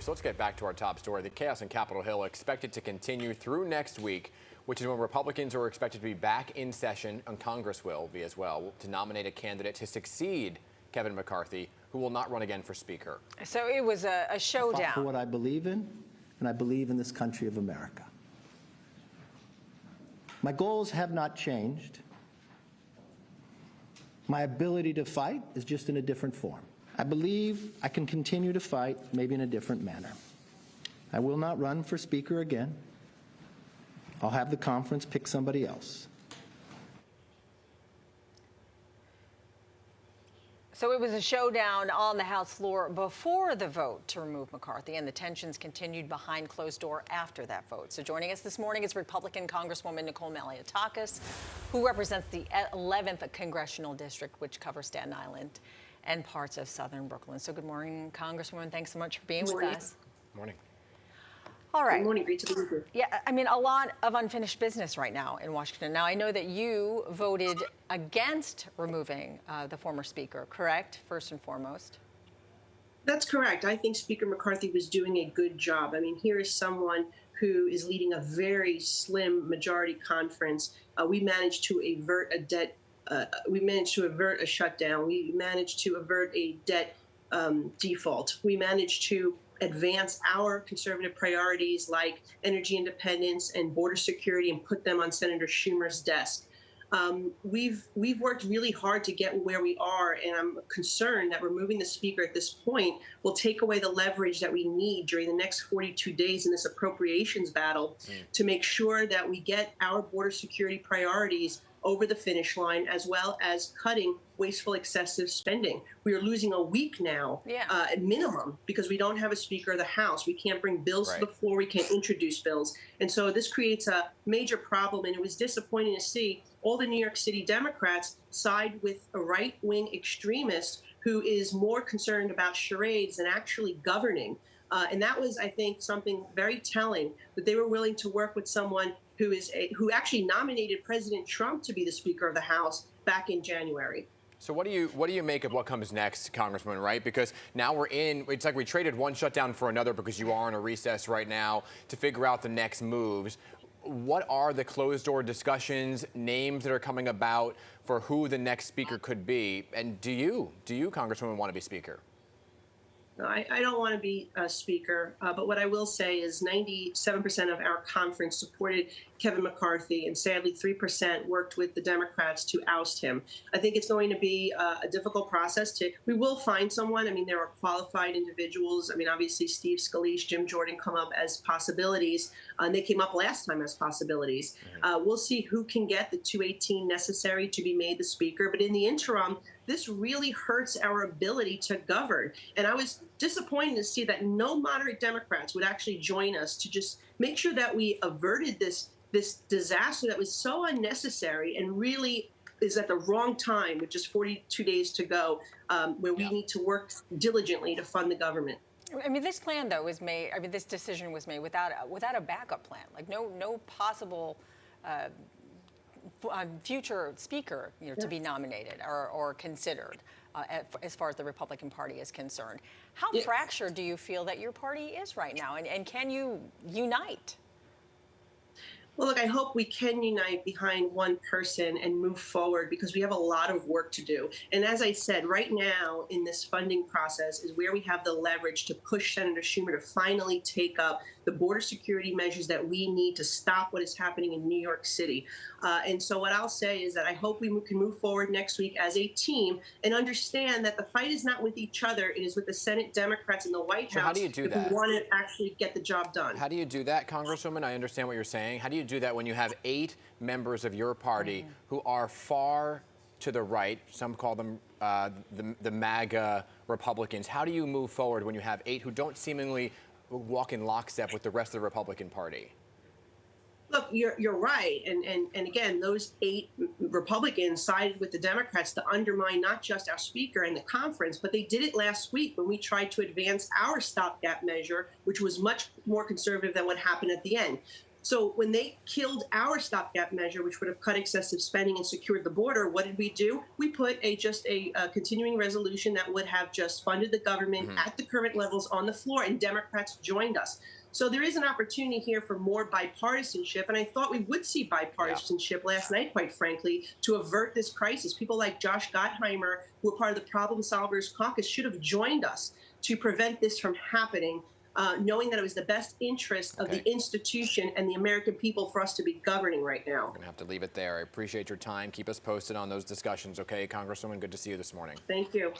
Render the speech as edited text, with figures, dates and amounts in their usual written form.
So let's get back to our top story. The chaos in Capitol Hill expected to continue through next week, which is when Republicans are expected to be back in session, and Congress will be as well, to nominate a candidate to succeed Kevin McCarthy, who will not run again for Speaker. So it was a showdown. I fought for what I believe in, and I believe in this country of America. My goals have not changed. My ability to fight is just in a different form. I believe I can continue to fight, maybe in a different manner. I will not run for Speaker again. I'll have the conference pick somebody else. So it was a showdown on the House floor before the vote to remove McCarthy, and the tensions continued behind closed door after that vote. So joining us this morning is Republican Congresswoman Nicole Malliotakis, who represents the 11th Congressional District, which covers Staten Island and parts of southern Brooklyn. So good morning, Congresswoman. Thanks so much for being with us. Morning. All right. Good morning. Great to be here. Yeah, I mean, a lot of unfinished business right now in Washington. Now, I know that you voted against removing the former speaker, correct, first and foremost? That's correct. I think Speaker McCarthy was doing a good job. I mean, here is someone who is leading a very slim majority conference. We managed to avert a debt. We managed to avert a shutdown. We managed to avert a debt default. We managed to advance our conservative priorities like energy independence and border security and put them on Senator Schumer's desk. We've worked really hard to get where we are, and I'm concerned that removing the speaker at this point will take away the leverage that we need during the next 42 days in this appropriations battle to make sure that we get our border security priorities over the finish line, as well as cutting wasteful, excessive spending. We are losing a week now, at minimum, because we don't have a Speaker of the House. We can't bring bills to the floor. We can't introduce bills. And so this creates a major problem, and it was disappointing to see all the New York City Democrats side with a right-wing extremist who is more concerned about charades than actually governing. And that was, I think, something very telling, that they were willing to work with someone who actually nominated President Trump to be the Speaker of the House back in January. So what do you make of what comes next, Congressman, right? Because now it's like we traded one shutdown for another because you are in a recess right now to figure out the next moves. What are the closed door discussions, names that are coming about for who the next speaker could be? And do you, Congresswoman, want to be Speaker? No, I don't want to be a speaker, but what I will say is 97% of our conference supported Kevin McCarthy, and sadly 3% worked with the Democrats to oust him. I think it's going to be a difficult process. We will find someone. I mean, there are qualified individuals. I mean, obviously Steve Scalise, Jim Jordan come up as possibilities, and they came up last time as possibilities. We'll see who can get the 218 necessary to be made the speaker, but in the interim, this really hurts our ability to govern. And I was disappointed to see that no moderate Democrats would actually join us to just make sure that we averted this disaster that was so unnecessary and really is at the wrong time with just 42 days to go, where we need to work diligently to fund the government. I mean, this plan, though, was made, I mean, this decision was made without a backup plan, like no possible future speaker, to be nominated or considered as far as the Republican Party is concerned. How fractured do you feel that your party is right now, and can you unite? Well, look, I hope we can unite behind one person and move forward, because we have a lot of work to do. And as I said, right now in this funding process is where we have the leverage to push Senator Schumer to finally take up the border security measures that we need to stop what is happening in New York City. And so what I'll say is that I hope we can move forward next week as a team and understand that the fight is not with each other. It is with the Senate Democrats and the White House. How do you do that? If we want to actually get the job done. How do you do that, Congresswoman? I understand what you're saying. How do you do that when you have 8 members of your party who are far to the right? Some call them the MAGA Republicans. How do you move forward when you have 8 who don't seemingly walk in lockstep with the rest of the Republican Party? Look, you're right. And again, those 8 Republicans sided with the Democrats to undermine not just our speaker and the conference, but they did it last week when we tried to advance our stopgap measure, which was much more conservative than what happened at the end. So when they killed our stopgap measure, which would have cut excessive spending and secured the border, what did we do? We put just a continuing resolution that would have just funded the government at the current levels on the floor, and Democrats joined us. So there is an opportunity here for more bipartisanship, and I thought we would see bipartisanship last night, quite frankly, to avert this crisis. People like Josh Gottheimer, who are part of the Problem Solvers Caucus, should have joined us to prevent this from happening. Knowing that it was the best interest of the institution and the American people for us to be governing right now. We're going to have to leave it there. I appreciate your time. Keep us posted on those discussions, okay, Congresswoman? Good to see you this morning. Thank you.